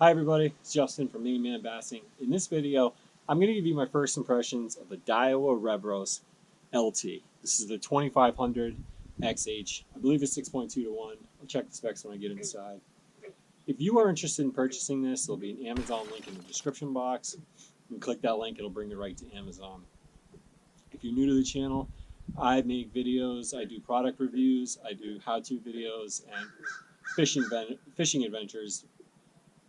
Hi everybody, it's Justin from Man Bassing. In this video, I'm going to give you my first impressions of the Daiwa Revros LT. This is the 2500 XH. I believe it's 6.2 to 1. I'll check the specs when I get inside. If you are interested in purchasing this, there'll be an Amazon link in the description box. You can click that link, it'll bring you right to Amazon. If you're new to the channel, I make videos, I do product reviews, I do how-to videos, and fishing adventures,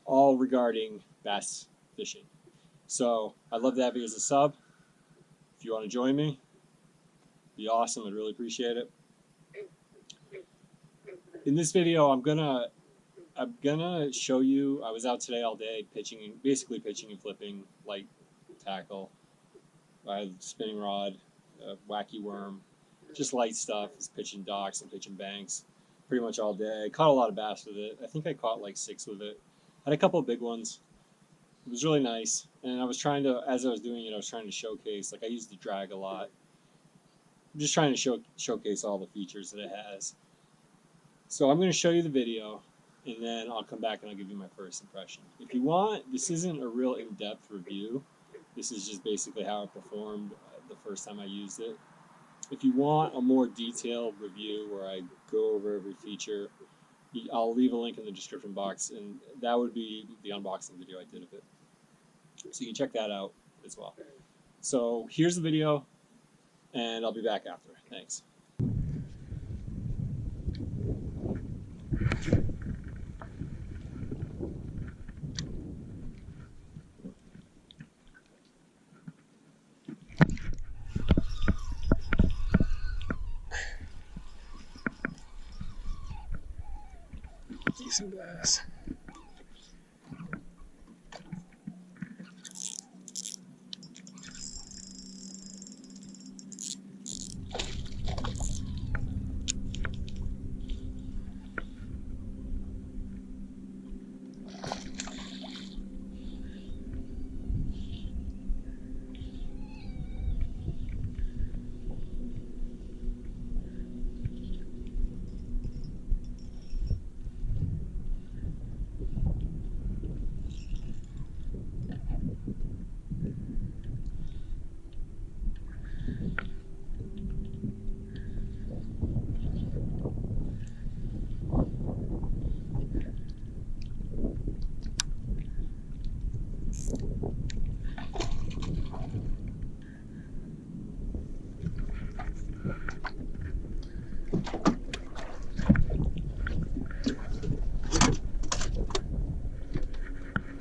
all regarding bass fishing. So I'd love to have you as a sub. If you want to join me, it'd be awesome. I'd really appreciate it. In this video, I'm gonna show you. I was out today all day basically pitching and flipping light tackle. I had spinning rod, wacky worm, just light stuff. Just pitching docks and pitching banks, pretty much all day. I caught a lot of bass with it. I think I caught like 6 with it. Had a couple of big ones. It was really nice, and I was trying to, as I was doing it, I was trying to showcase, like I used the drag a lot. I'm just trying to showcase all the features that it has. So I'm going to show you the video, and then I'll come back and I'll give you my first impression. If you want, this isn't a real in-depth review. This is just basically how it performed the first time I used it. If you want a more detailed review where I go over every feature, I'll leave a link in the description box, and that would be the unboxing video I did of it. So you can check that out as well. So here's the video, and I'll be back after. Thanks. Decent bass.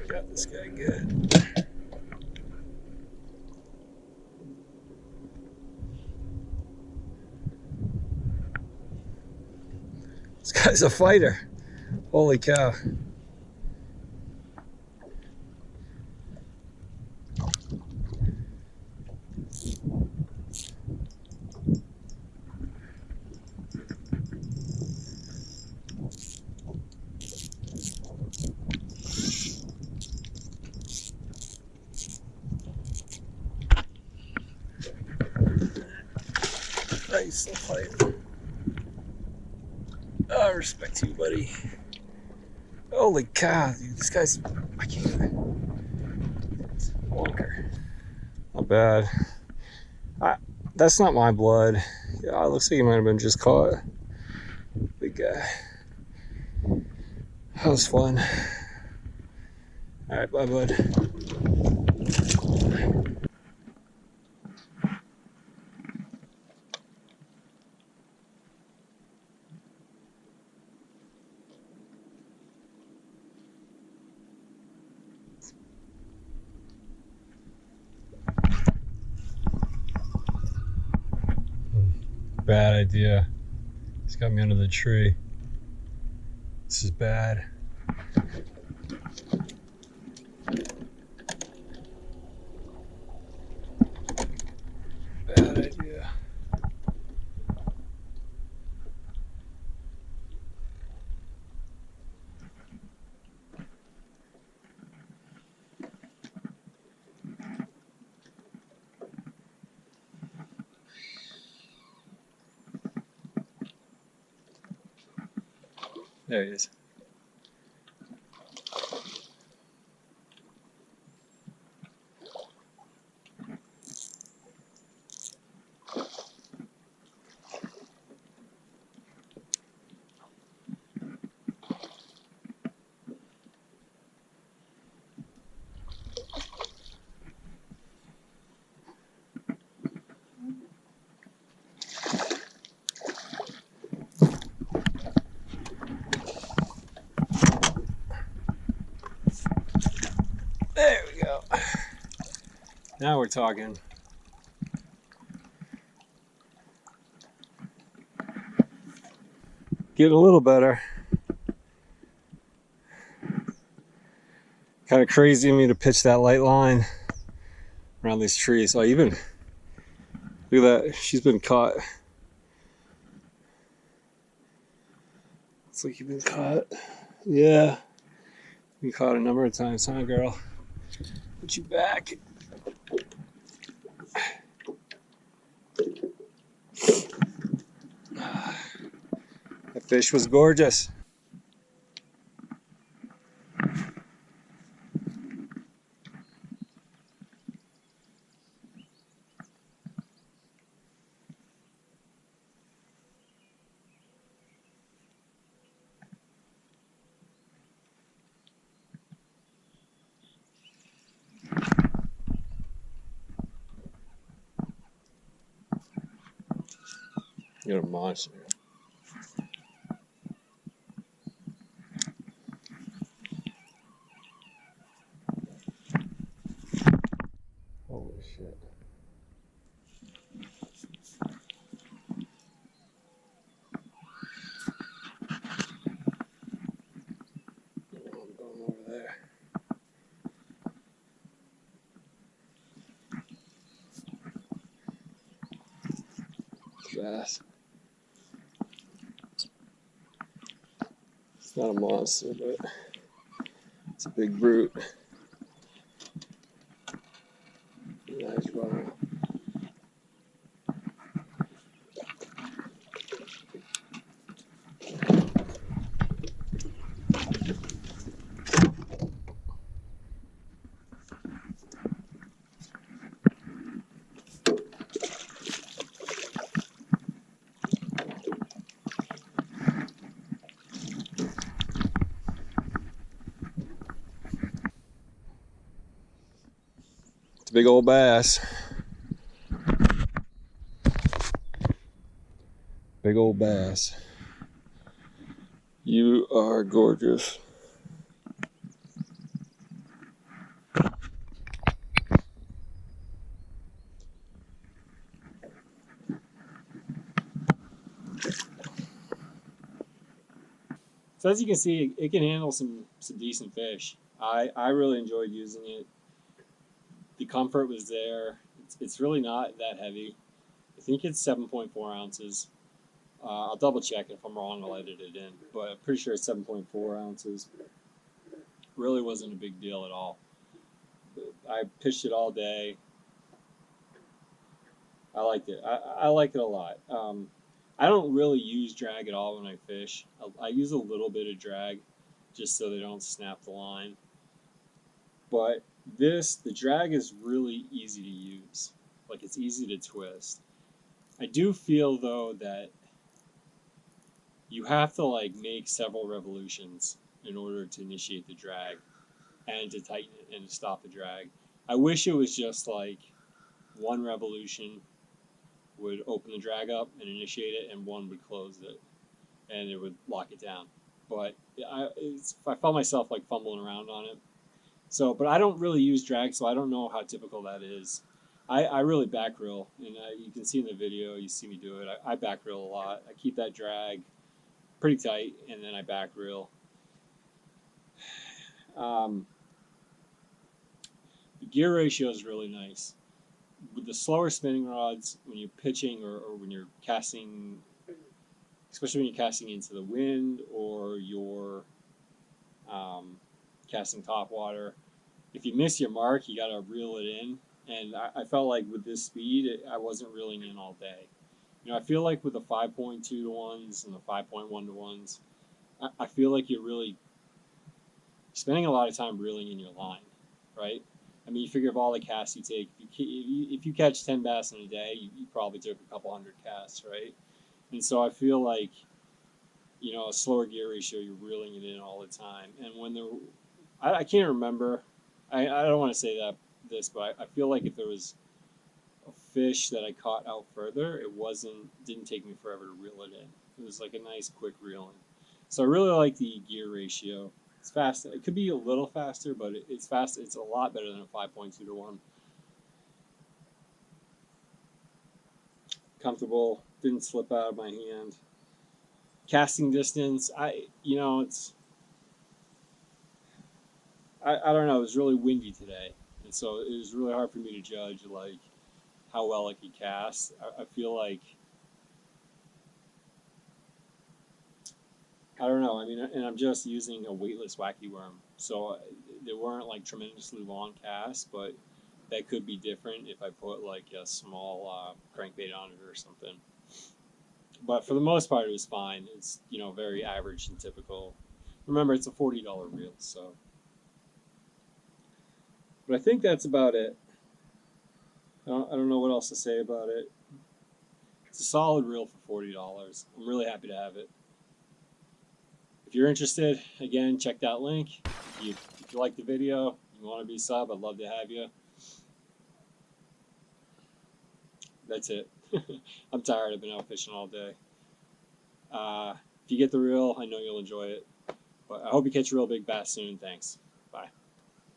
Got this guy good. This guy's a fighter. Holy cow. Nice little fighter. I respect you, buddy. Holy cow, dude. This guy's, I can't even. It's a wonker. Not bad. That's not my blood. Yeah, it looks like he might have been just caught. Big guy. That was fun. Alright, bye, bud. Bad idea. He's got me under the tree. This is bad. Bad idea. There he is. Now we're talking. Getting a little better. Kind of crazy of me to pitch that light line around these trees. So even look at that. She's been caught. It's like you've been caught. Yeah. Been caught a number of times, huh, girl? Put you back. That fish was gorgeous. You're a monster. Holy shit. I'm going over there. Fast. It's not a monster, but it's a big brute. Nice bottom. It's a big old bass. Big old bass. You are gorgeous. So as you can see, it can handle some decent fish. I really enjoyed using it. The comfort was there. It's really not that heavy. I think it's 7.4 ounces. I'll double check. If I'm wrong, I'll edit it in. But I'm pretty sure it's 7.4 ounces. Really wasn't a big deal at all. I fished it all day. I liked it. I like it a lot. I don't really use drag at all when I fish. I use a little bit of drag just so they don't snap the line. But the drag is really easy to use. Like, it's easy to twist. I do feel though that you have to like make several revolutions in order to initiate the drag and to tighten it and to stop the drag. I wish it was just like one revolution would open the drag up and initiate it, and one would close it, and it would lock it down. But I found myself like fumbling around on it. So, but I don't really use drag, so I don't know how typical that is. I really back reel, and you can see in the video, you see me do it. I back reel a lot. I keep that drag pretty tight, and then I back reel. The gear ratio is really nice. With the slower spinning rods, when you're pitching or when you're casting, especially when you're casting into the wind or you're casting top water, if you miss your mark, you got to reel it in. And I felt like with this speed, I wasn't reeling in all day. You know, I feel like with the 5.2 to 1s and the 5.1 to 1s, I feel like you're really spending a lot of time reeling in your line, right? I mean, you figure of all the casts you take, if you catch 10 bass in a day, you probably took a couple hundred casts, right? And so I feel like, you know, a slower gear ratio, you're reeling it in all the time. And when I can't remember, I don't want to say this, but I feel like if there was a fish that I caught out further, didn't take me forever to reel it in. It was like a nice quick reeling. So I really like the gear ratio. It's fast. It could be a little faster, but it's fast. It's a lot better than a 5.2 to 1. comfortable, didn't slip out of my hand. Casting distance, it's I don't know. It was really windy today, and so it was really hard for me to judge like how well I could cast. I feel like I don't know. I mean, and I'm just using a weightless wacky worm, so they weren't like tremendously long casts, but that could be different if I put like a small crankbait on it or something. But for the most part, it was fine. It's very average and typical. Remember, it's a $40 reel, so. But I think that's about it. I don't know what else to say about it. It's a solid reel for $40. I'm really happy to have it. If you're interested, again, check that link. If you like the video, you want to be a sub, I'd love to have you. That's it. I'm tired. I've been out fishing all day. If you get the reel, I know you'll enjoy it. But I hope you catch a real big bass soon. Thanks.